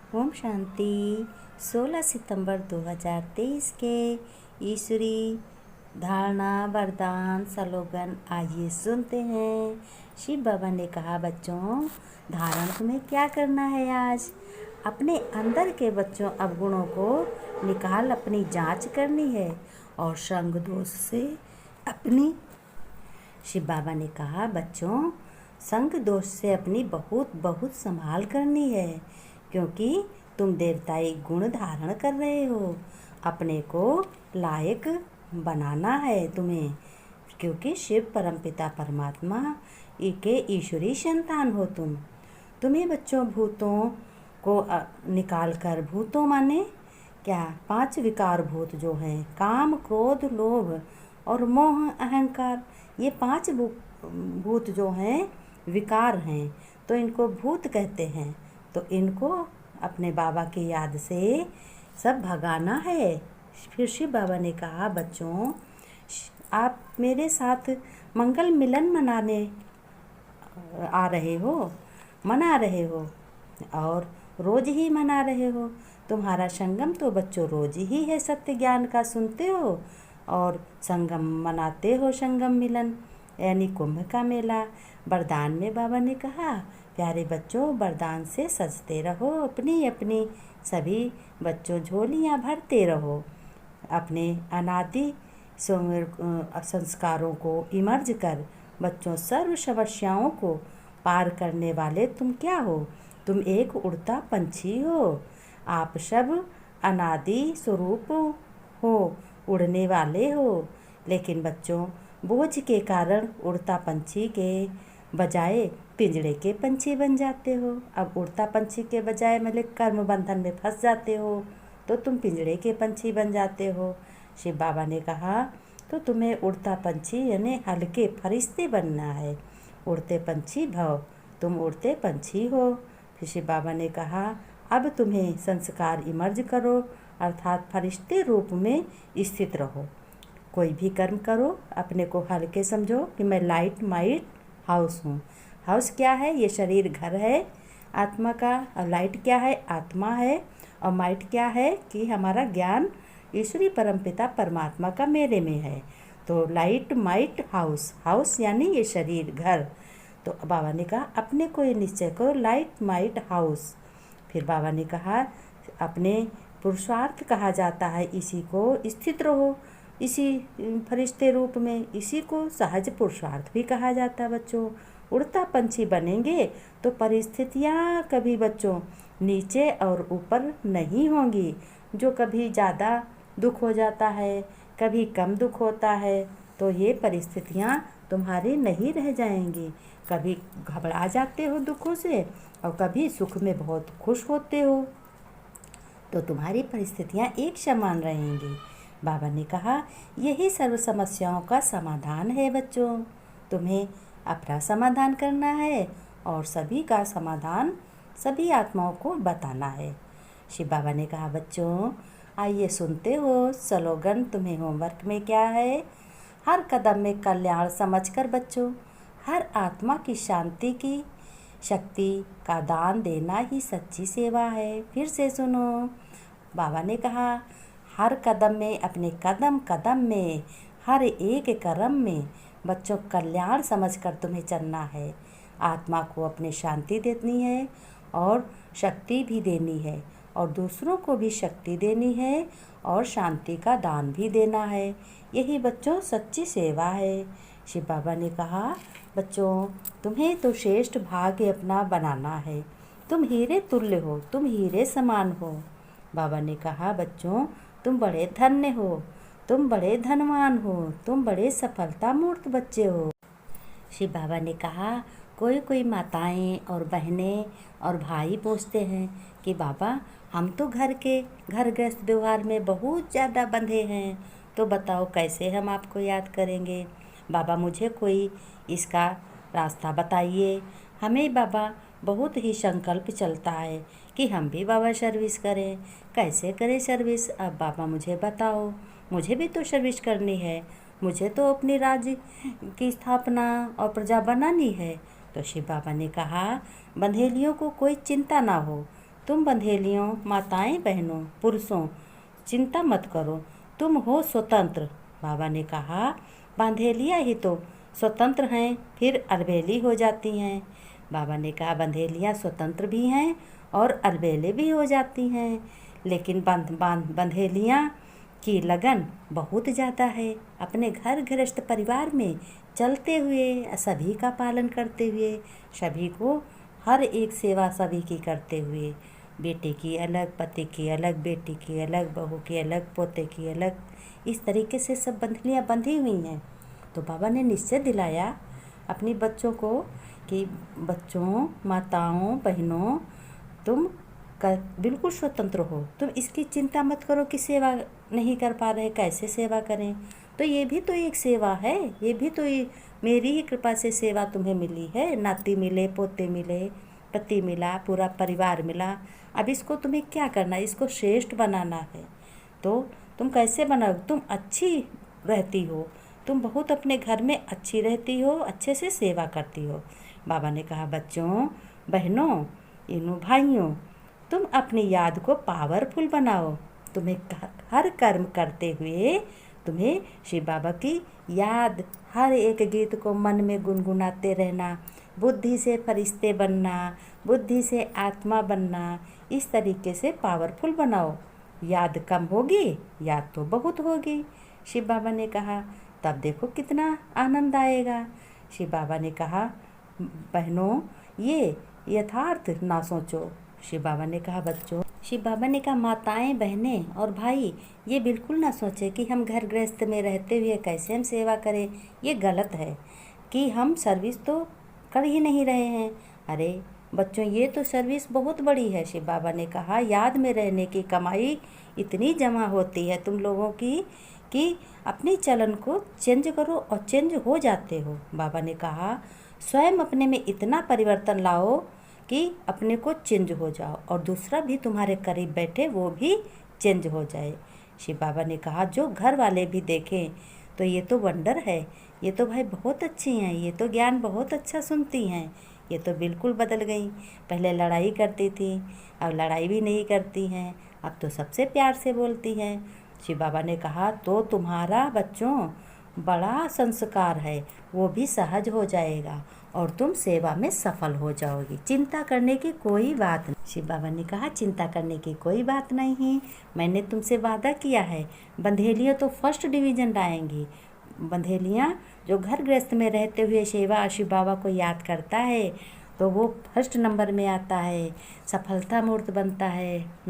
ओम शांति। 16 सितंबर 2023 के ईश्वरी धारणा वरदान स्लोगन आइए सुनते हैं। शिव बाबा ने कहा, बच्चों धारण तुम्हें क्या करना है आज? अपने अंदर के बच्चों अवगुणों को निकाल अपनी जांच करनी है और संग दोष से अपनी शिव बाबा ने कहा, बच्चों संग दोष से अपनी बहुत बहुत संभाल करनी है, क्योंकि तुम देवताई गुण धारण कर रहे हो। अपने को लायक बनाना है तुम्हें, क्योंकि शिव परमपिता परमात्मा के ईश्वरी संतान हो तुम। तुम्हें बच्चों भूतों को निकाल कर, भूतों माने क्या? 5 विकार भूत जो हैं, काम क्रोध लोभ और मोह अहंकार, ये 5 भूत जो हैं विकार हैं, तो इनको भूत कहते हैं। तो इनको अपने बाबा की याद से सब भगाना है। फिर शिव बाबा ने कहा, बच्चों आप मेरे साथ मंगल मिलन मनाने आ रहे हो, मना रहे हो और रोज़ ही मना रहे हो। तुम्हारा संगम तो बच्चों रोज़ ही है, सत्य ज्ञान का सुनते हो और संगम मनाते हो, संगम मिलन यानी कुंभ का मेला। वरदान में बाबा ने कहा, प्यारे बच्चों वरदान से सजते रहो, अपनी अपनी सभी बच्चों झोलियाँ भरते रहो। अपने अनादि संस्कारों को इमर्ज कर बच्चों सर्व समस्याओं को पार करने वाले तुम क्या हो? तुम एक उड़ता पंछी हो। आप सब अनादि स्वरूप हो, उड़ने वाले हो, लेकिन बच्चों बोझ के कारण उड़ता पंछी के बजाय पिंजड़े के पंछी बन जाते हो। अब उड़ता पंछी के बजाय मतलब कर्म बंधन में फंस जाते हो, तो तुम पिंजड़े के पंछी बन जाते हो। शिव बाबा ने कहा, तो तुम्हें उड़ता पंछी यानी हल्के फरिश्ते बनना है। उड़ते पंछी भव, तुम उड़ते पंछी हो। फिर शिव बाबा ने कहा, अब तुम्हें संस्कार इमर्ज करो, अर्थात फरिश्ते रूप में स्थित रहो। कोई भी कर्म करो, अपने को हल्के समझो कि मैं लाइट माइट हाउस हूँ। हाउस क्या है? ये शरीर घर है आत्मा का, और लाइट क्या है? आत्मा है। और माइट क्या है? कि हमारा ज्ञान ईश्वरी परमपिता परमात्मा का मेरे में है। तो लाइट माइट हाउस, हाउस यानी ये शरीर घर। तो बाबा ने कहा, अपने को ये निश्चय करो, लाइट माइट हाउस। फिर बाबा ने कहा, अपने पुरुषार्थ कहा जाता है इसी को, स्थित रहो इसी फरिश्ते रूप में, इसी को सहज पुरुषार्थ भी कहा जाता है। बच्चों उड़ता पंछी बनेंगे तो परिस्थितियाँ कभी बच्चों नीचे और ऊपर नहीं होंगी। जो कभी ज़्यादा दुख हो जाता है, कभी कम दुख होता है, तो ये परिस्थितियाँ तुम्हारी नहीं रह जाएंगी। कभी घबरा जाते हो दुखों से और कभी सुख में बहुत खुश होते हो, तो तुम्हारी परिस्थितियाँ एक समान रहेंगी। बाबा ने कहा, यही सर्व समस्याओं का समाधान है बच्चों। तुम्हें अपना समाधान करना है और सभी का समाधान सभी आत्माओं को बताना है। शिव बाबा ने कहा, बच्चों आइए सुनते हो स्लोगन। तुम्हें होमवर्क में क्या है? हर कदम में कल्याण समझकर बच्चों हर आत्मा की शांति की शक्ति का दान देना ही सच्ची सेवा है। फिर से सुनो, बाबा ने कहा, हर कदम में, अपने कदम कदम में, हर एक कर्म में बच्चों कल्याण समझकर तुम्हें चलना है। आत्मा को अपनी शांति देनी है और शक्ति भी देनी है, और दूसरों को भी शक्ति देनी है और शांति का दान भी देना है। यही बच्चों सच्ची सेवा है। शिव बाबा ने कहा, बच्चों तुम्हें तो श्रेष्ठ भाग्य अपना बनाना है। तुम हीरे तुल्य हो, तुम हीरे समान हो। बाबा ने कहा, बच्चों तुम बड़े धन्य हो, तुम बड़े धनवान हो, तुम बड़े सफलता मूर्त बच्चे हो। शिव बाबा ने कहा, कोई कोई माताएं और बहनें और भाई पूछते हैं कि बाबा हम तो घर गृहस्थ व्यवहार में बहुत ज़्यादा बंधे हैं, तो बताओ कैसे हम आपको याद करेंगे। बाबा मुझे कोई इसका रास्ता बताइए। हमें बाबा बहुत ही संकल्प चलता है कि हम भी बाबा सर्विस करें। कैसे करें सर्विस? अब बाबा मुझे बताओ, मुझे भी तो सर्विस करनी है, मुझे तो अपने राज्य की स्थापना और प्रजा बनानी है। तो शिव बाबा ने कहा, बंधेलियों को कोई चिंता ना हो, तुम बंधेलियों, माताएं, बहनों, पुरुषों, चिंता मत करो, तुम हो स्वतंत्र। बाबा ने कहा, बंधेलियाँ ही तो स्वतंत्र हैं, फिर अलबेली हो जाती हैं। बाबा ने कहा, बंधेलियाँ स्वतंत्र भी हैं और अलबेले भी हो जाती हैं, लेकिन बंधेलियाँ की लगन बहुत ज़्यादा है। अपने घर गृहस्थ परिवार में चलते हुए, सभी का पालन करते हुए, सभी को हर एक सेवा सभी की करते हुए, बेटे की अलग, पति की अलग, बेटी की अलग, बहू की अलग, पोते की अलग, इस तरीके से सब बंधलियाँ बंधी हुई हैं। तो बाबा ने निश्चय दिलाया अपनी बच्चों को कि बच्चों, माताओं, बहनों, तुम बिल्कुल स्वतंत्र हो। तुम इसकी चिंता मत करो कि सेवा नहीं कर पा रहे, कैसे सेवा करें। तो ये भी तो एक सेवा है, ये भी तो मेरी ही कृपा से सेवा तुम्हें मिली है। नाती मिले, पोते मिले, पति मिला, पूरा परिवार मिला। अब इसको तुम्हें क्या करना है, इसको श्रेष्ठ बनाना है। तो तुम कैसे बनाओ? तुम अच्छी रहती हो, तुम बहुत अपने घर में अच्छी रहती हो, अच्छे से सेवा करती हो। बाबा ने कहा, बच्चों, बहनों, इनों भाइयों, तुम अपनी याद को पावरफुल बनाओ। तुम्हें हर कर्म करते हुए तुम्हें शिव बाबा की याद, हर एक गीत को मन में गुनगुनाते रहना, बुद्धि से फरिश्ते बनना, बुद्धि से आत्मा बनना, इस तरीके से पावरफुल बनाओ। याद कम होगी, याद तो बहुत होगी। शिव बाबा ने कहा, तब देखो कितना आनंद आएगा। शिव बाबा ने कहा, बहनों, ये यथार्थ ना सोचो। शिव बाबा ने कहा, बच्चों, शिव बाबा ने कहा, माताएं, बहनें और भाई, ये बिल्कुल ना सोचे कि हम घर गृहस्थ में रहते हुए कैसे हम सेवा करें। ये गलत है कि हम सर्विस तो कर ही नहीं रहे हैं। अरे बच्चों, ये तो सर्विस बहुत बड़ी है। शिव बाबा ने कहा, याद में रहने की कमाई इतनी जमा होती है तुम लोगों की कि अपनी चलन को चेंज करो और चेंज हो जाते हो। बाबा ने कहा, स्वयं अपने में इतना परिवर्तन लाओ कि अपने को चेंज हो जाओ और दूसरा भी तुम्हारे करीब बैठे वो भी चेंज हो जाए। शिव बाबा ने कहा, जो घर वाले भी देखें तो ये तो वंडर है, ये तो भाई बहुत अच्छी हैं, ये तो ज्ञान बहुत अच्छा सुनती हैं, ये तो बिल्कुल बदल गई। पहले लड़ाई करती थी, अब लड़ाई भी नहीं करती हैं, अब तो सबसे प्यार से बोलती हैं। शिव बाबा ने कहा, तो तुम्हारा बच्चों बड़ा संस्कार है, वो भी सहज हो जाएगा और तुम सेवा में सफल हो जाओगी। चिंता करने की कोई बात नहीं। शिव बाबा ने कहा, चिंता करने की कोई बात नहीं। मैंने तुमसे वादा किया है, बंधेलियाँ तो फर्स्ट डिवीज़न लाएंगी। बंधेलियाँ जो घर गृहस्थ में रहते हुए सेवा शिव बाबा को याद करता है तो वो फर्स्ट नंबर में आता है, सफलता मूर्त बनता है।